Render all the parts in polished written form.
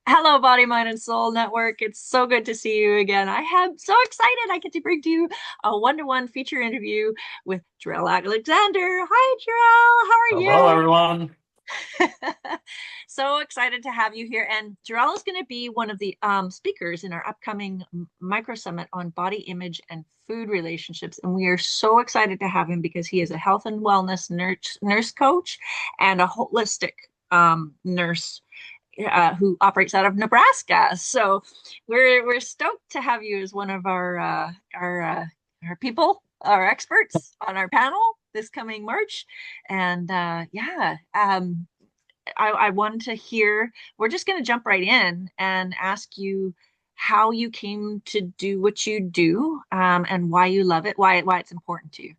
Hello, Body, Mind, and Soul Network. It's so good to see you again. I am so excited I get to bring to you a one-to-one feature interview with Jerrel Alexander. Hi, Hello, Jerrel. everyone. How are you? So excited to have you here. And Jerrel is going to be one of the speakers in our upcoming micro summit on body image and food relationships. And we are so excited to have him because he is a health and wellness nurse coach and a holistic nurse who operates out of Nebraska. So we're stoked to have you as one of our people, our experts on our panel this coming March. And I wanted to hear. We're just going to jump right in and ask you how you came to do what you do, and why you love it, why it's important to you.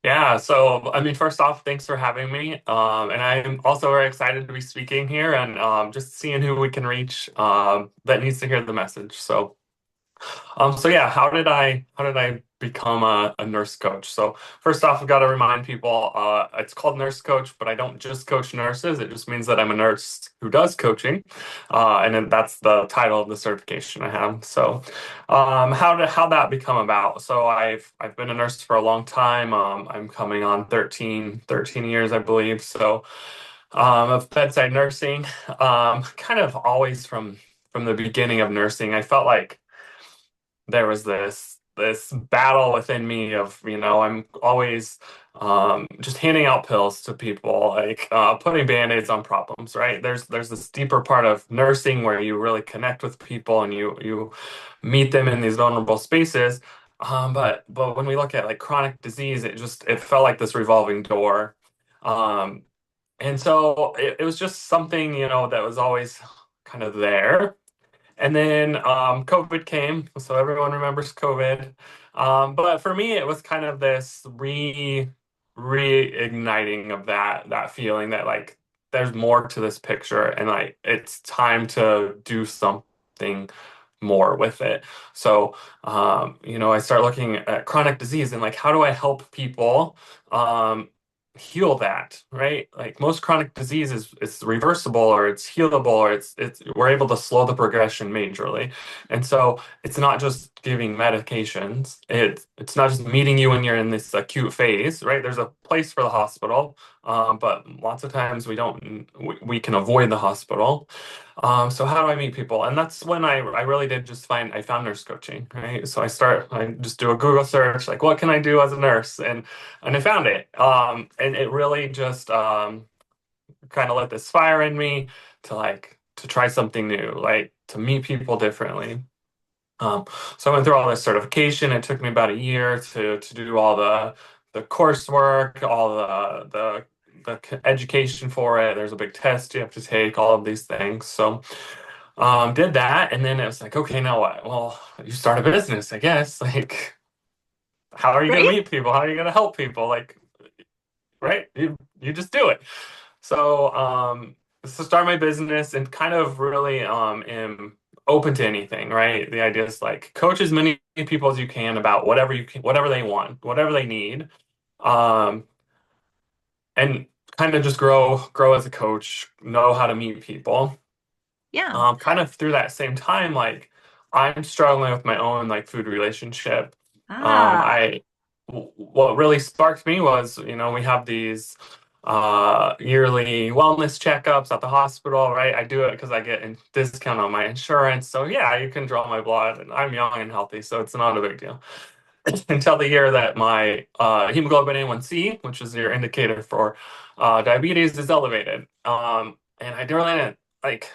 Yeah, so I mean, first off, thanks for having me. And I'm also very excited to be speaking here and just seeing who we can reach that needs to hear the message. So yeah, how did I become a nurse coach? So first off, I've got to remind people, it's called nurse coach, but I don't just coach nurses. It just means that I'm a nurse who does coaching, and then that's the title of the certification I have. So, how that become about? So I've been a nurse for a long time. I'm coming on 13 years, I believe. So, of bedside nursing, kind of always from the beginning of nursing, I felt like there was this battle within me of, I'm always just handing out pills to people, like putting band-aids on problems, right? There's this deeper part of nursing where you really connect with people and you meet them in these vulnerable spaces. But when we look at like chronic disease, it felt like this revolving door. Um, and so it was just something, that was always kind of there. And then COVID came, so everyone remembers COVID. But for me, it was kind of this reigniting of that feeling that like there's more to this picture, and like it's time to do something more with it. So, I start looking at chronic disease and like how do I help people heal that, right? Like most chronic disease is it's reversible or it's healable or it's we're able to slow the progression majorly. And so it's not just giving medications. It's not just meeting you when you're in this acute phase, right? There's a place for the hospital, but lots of times we can avoid the hospital. So how do I meet people? And that's when I really did I found nurse coaching, right? So I just do a Google search, like what can I do as a nurse? And I found it. And it really just kind of lit this fire in me to try something new, like to meet people differently. Um, so I went through all this certification. It took me about a year to do all the coursework, all the education for it. There's a big test you have to take, all of these things. So did that, and then it was like, okay, now what? Well, you start a business, I guess. Like, how are you going to Right? meet people? How are you going to help people? Like, right? You just do it. So start my business and kind of really am open to anything, right? The idea is like coach as many people as you can about whatever you can, whatever they want, whatever they need. Um, and kind of just grow as a coach, know how to meet people. Yeah. Kind of through that same time, like I'm struggling with my own like food relationship. Ah, What really sparked me was, we have these yearly wellness checkups at the hospital, right? I do it because I get a discount on my insurance. So yeah, you can draw my blood and I'm young and healthy, so it's not a big deal. Until the year that my hemoglobin A1C, which is your indicator for diabetes, is elevated. And I really didn't like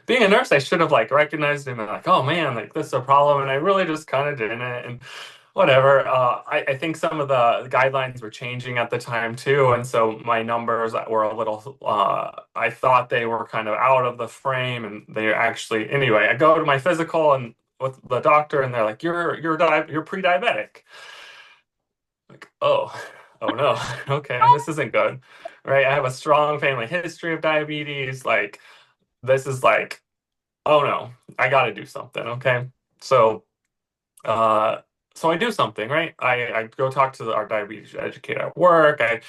being a nurse, I should have like recognized him and like, oh man, like this is a problem. And I really just kind of didn't. And whatever. I think some of the guidelines were changing at the time too. And so my numbers were a little, I thought they were kind of out of the frame and they actually, anyway, I go to my physical and with the doctor and they're like, you're pre-diabetic. Like, oh no. Okay. This isn't good. Right. I have a strong family history of diabetes. Like, this is like, oh no, I got to do something. Okay. So, uh, so I do something, right? I go talk to our diabetes educator at work. I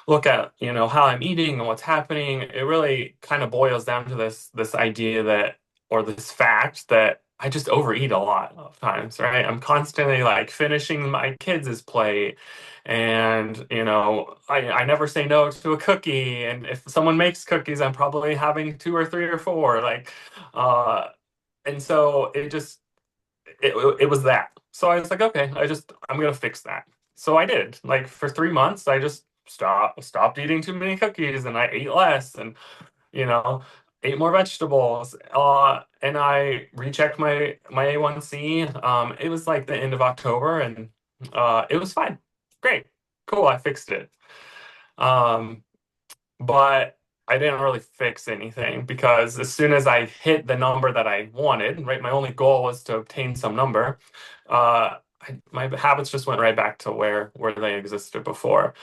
look at, how I'm eating and what's happening. It really kind of boils down to this idea that, or this fact that I just overeat a lot of times, right? I'm constantly like finishing my kids' plate. And, I never say no to a cookie. And if someone makes cookies, I'm probably having two or three or four. Uh, and so it was that. So I was like, okay, I'm gonna fix that. So I did. Like for 3 months, I just stopped eating too many cookies, and I ate less, and you know, ate more vegetables. And I rechecked my A1C. It was like the end of October, and it was fine. Great, cool. I fixed it. Um, but I didn't really fix anything because as soon as I hit the number that I wanted, right, my only goal was to obtain some number. My habits just went right back to where they existed before.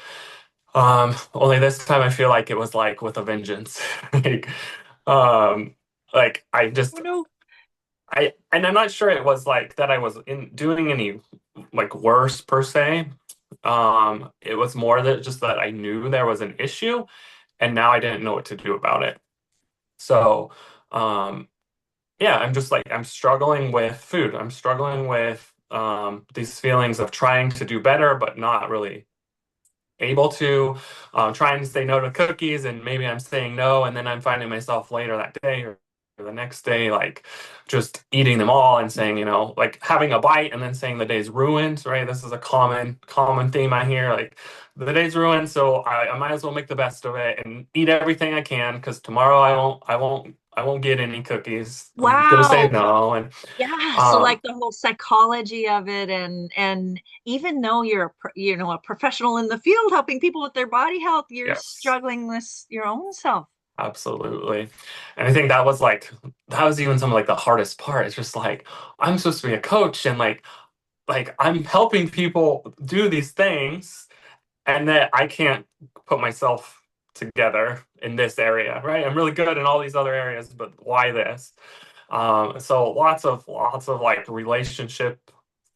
Only this time I feel like it was like with a vengeance. Like, um, like Oh no. and I'm not sure it was like that I was in doing any like worse per se. It was more that just that I knew there was an issue and now I didn't know what to do about it. So, um, yeah, I'm just like I'm struggling with food. I'm struggling with these feelings of trying to do better, but not really able to. Trying to say no to cookies, and maybe I'm saying no, and then I'm finding myself later that day or the next day, like just eating them all and saying, like having a bite and then saying the day's ruined, right? This is a common theme I hear, like the day's ruined, so I might as well make the best of it and eat everything I can because tomorrow I won't get any cookies. I'm gonna say Wow. no, and Yeah, so um, like the whole psychology of it, and even though you're a professional in the field helping people with their body health, you're yes. struggling with your own self. Absolutely. And I think that was even some of like the hardest part. It's just like I'm supposed to be a coach and like I'm helping people do these things and that I can't put myself together in this area, right? I'm really good in all these other areas, but why this? So lots of like relationship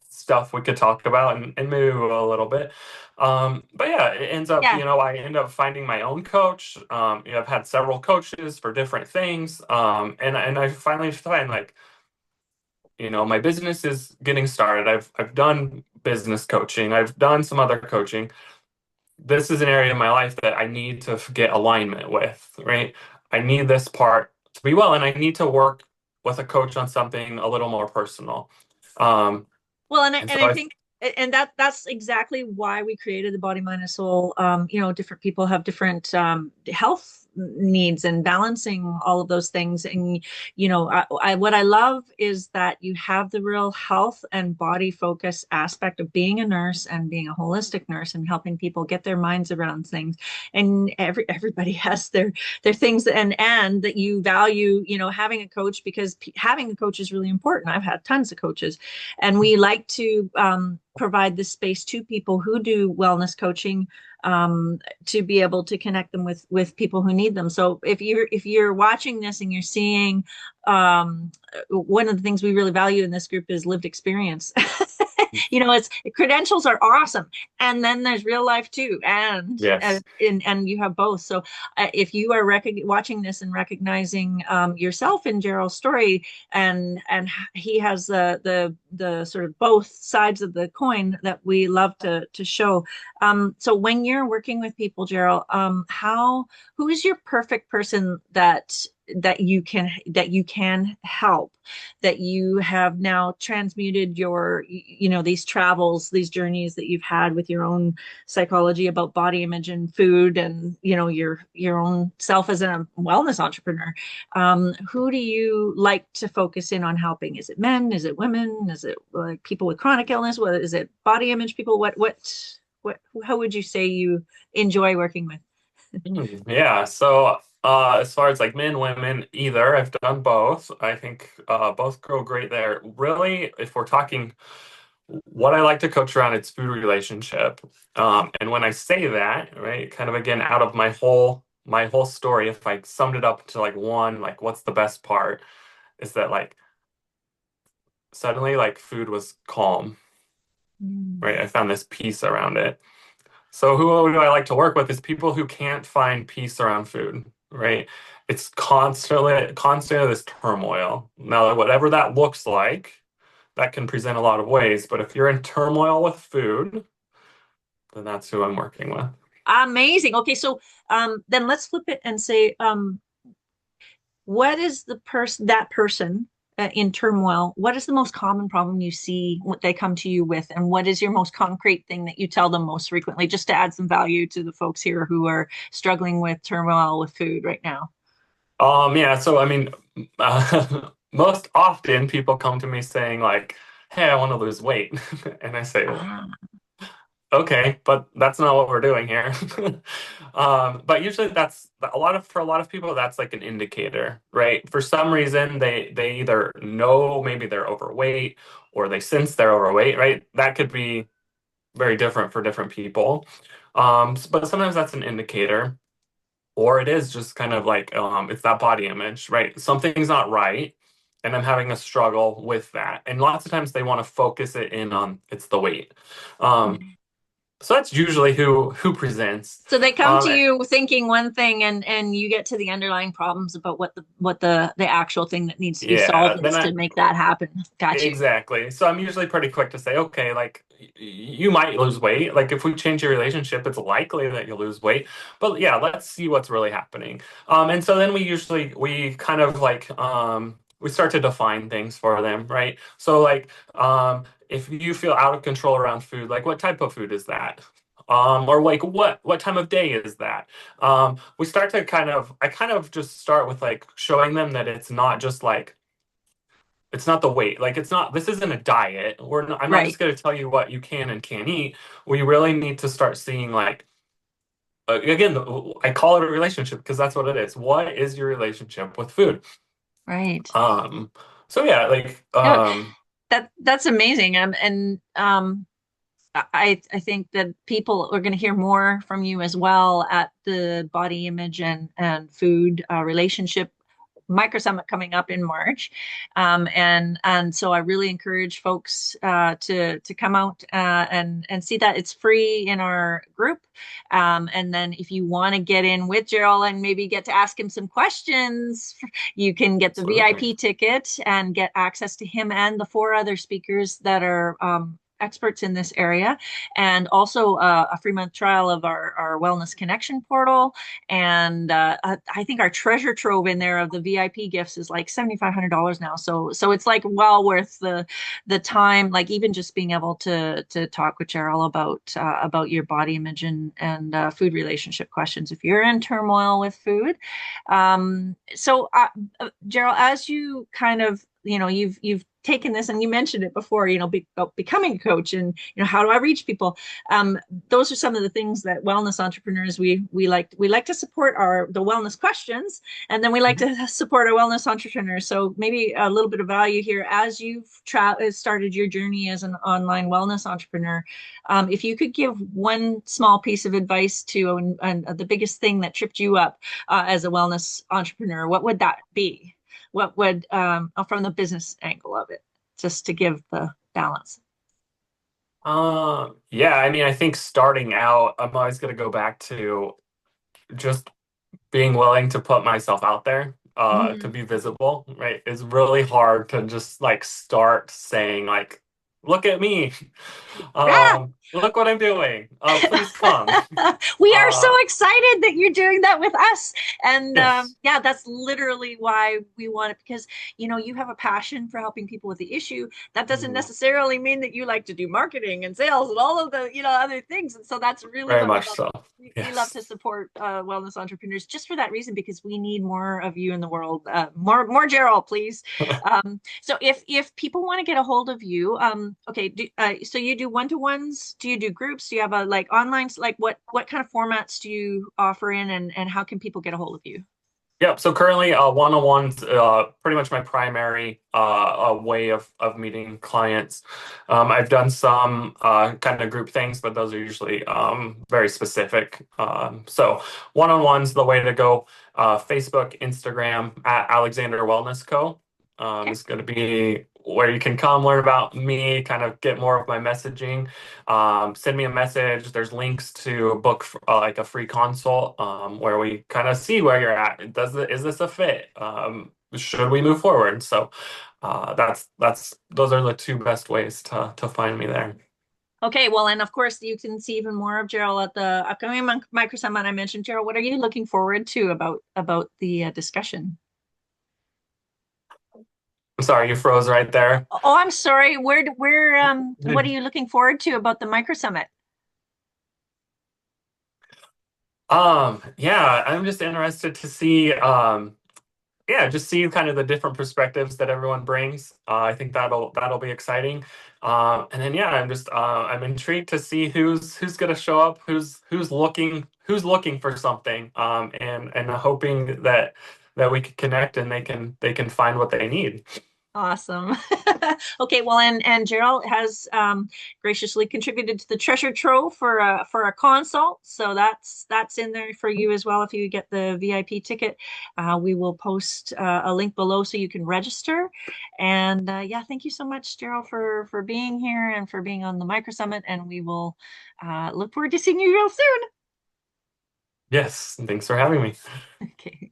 stuff we could talk about and maybe a little bit. But yeah, it ends up, Yeah. I end up finding my own coach. I've had several coaches for different things. And I finally find like, my business is getting started. I've done business coaching. I've done some other coaching. This is an area of my life that I need to get alignment with, right? I need this part to be well, and I need to work with a coach on something a little more personal. Um, Well, and and so and I think and that's exactly why we created the Body, Mind, and Soul. Different people have different health needs and balancing all of those things. And what I love is that you have the real health and body focus aspect of being a nurse and being a holistic nurse and helping people get their minds around things. And everybody has their things, and that you value, having a coach, because having a coach is really important. I've had tons of coaches, and we like to provide this space to people who do wellness coaching, to be able to connect them with people who need them. So if you're watching this and you're seeing, one of the things we really value in this group is lived experience. It's credentials are awesome, and then there's real life too, and yes. and you have both. So if you are watching this and recognizing yourself in Jerrel's story, and he has the sort of both sides of the coin that we love to show. So when you're working with people, Jerrel, who is your perfect person that you can help, that you have now transmuted these travels, these journeys that you've had with your own psychology about body image and food, and your own self as a wellness entrepreneur. Who do you like to focus in on helping? Is it men? Is it women? Is it like people with chronic illness? What is it? Body image people? What? How would you say you enjoy working with? Yeah. So, as far as like men, women, either, I've done both. I think both go great there. Really, if we're talking what I like to coach around, it's food relationship. And when I say that, right, kind of again out of my whole story, if I summed it up to like one, like what's the best part, is that like suddenly like food was calm. Mm. right? I found this peace around it. So who do I like to work with is people who can't find peace around food, right? It's constantly this turmoil. Now, whatever that looks like, that can present a lot of ways. But if you're in turmoil with food, then that's who I'm working with. Amazing. Okay, so then let's flip it and say, what is the person in turmoil? What is the most common problem you see what they come to you with, and what is your most concrete thing that you tell them most frequently, just to add some value to the folks here who are struggling with turmoil with food right now? Yeah, so I mean, most often people come to me saying like, "Hey, I want to lose weight," and I say, Ah, okay, but that's not what we're doing here. But usually that's for a lot of people that's like an indicator, right? For some reason they either know maybe they're overweight or they sense they're overweight, right? That could be very different for different people. But sometimes that's an indicator, or it is just kind of like it's that body image, right? Something's not right, and I'm having a struggle with that. And lots of times they want to focus it in on it's the weight. Um, so that's usually who presents. so they come Um, to you thinking one thing, and you get to the underlying problems about what the actual thing that needs to be yeah, solved then is to make that happen. Got you. exactly. So I'm usually pretty quick to say, okay, like you might lose weight. Like if we change your relationship, it's likely that you'll lose weight. But yeah, let's see what's really happening. And so then we kind of like we start to define things for them, right? So like if you feel out of control around food, like what type of food is that? Or like what time of day is that? We start to I kind of just start with like showing them that it's not just like it's not the weight. Like it's not, this isn't a diet. I'm not Right, just going to tell you what you can and can't eat. We really need to start seeing like, again, I call it a relationship because that's what it is. What is your relationship with food? right. Um, so yeah, like, No, that's amazing. And I think that people are going to hear more from you as well at the body image and food relationship micro summit coming up in March, and so I really encourage folks to come out and see that. It's free in our group, and then if you want to get in with Jerrel and maybe get to ask him some questions, you can get the absolutely. VIP ticket and get access to him and the four other speakers that are experts in this area, and also a free month trial of our Wellness Connection portal. And I think our treasure trove in there of the VIP gifts is like $7,500 now. So it's like well worth the time. Like even just being able to talk with Jerrel about your body image and food relationship questions if you're in turmoil with food. Jerrel, as you kind of you've taken this and you mentioned it before, about becoming a coach and how do I reach people. Those are some of the things that wellness entrepreneurs we like to support the wellness questions, and then we like Mhm. to support our wellness entrepreneurs. So maybe a little bit of value here as you've started your journey as an online wellness entrepreneur. If you could give one small piece of advice to and the biggest thing that tripped you up as a wellness entrepreneur, what would that be? What would from the business angle of it, just to give the balance? Yeah, I mean, I think starting out, I'm always going to go back to just being willing to put myself out there, to Mm. be visible, right? It's really hard to just like start saying like, look at me. Ah! Look what I'm doing. Please come. We are so Uh, excited that you're doing that with us. And yes. yeah, that's literally why we want it, because you have a passion for helping people with the issue. That doesn't Mhm. necessarily mean that you like to do marketing and sales and all of the other things. And so that's really Very what we much love. so. We love to Yes. support wellness entrepreneurs just for that reason, because we need more of you in the world. More Jerrel, please. So if people want to get a hold of you, okay, so you do one-to-ones? Do you do groups? Do you have a like online? Like what kind of formats do you offer in, and how can people get a hold of you? Yep. So currently, one-on-ones, pretty much my primary way of meeting clients. I've done some kind of group things, but those are usually very specific. So one-on-ones, the way to go. Facebook, Instagram at Alexander Wellness Co. Okay. Is going to be where you can come learn about me, kind of get more of my messaging. Send me a message. There's links to a book, like a free consult, where we kind of see where you're at. Is this a fit? Should we move forward? So that's those are the two best ways to find me there. Okay, well, and of course, you can see even more of Jerrel at the upcoming Micro Summit I mentioned. Jerrel, what are you looking forward to about the discussion? I'm sorry, you froze right there. Oh, I'm sorry. What are you looking forward to about the Micro Summit? Yeah, I'm just interested to see, yeah, just see kind of the different perspectives that everyone brings. I think that'll be exciting. And then yeah, I'm intrigued to see who's gonna show up, who's looking for something, and hoping that we can connect and they can find what they need. Awesome. Okay, well, and Jerrel has graciously contributed to the treasure trove for a consult, so that's in there for you as well if you get the VIP ticket. We will post a link below so you can register. And yeah, thank you so much, Jerrel, for being here and for being on the Micro Summit. And we will look forward to seeing you real soon. Yes, thanks for having me. Okay.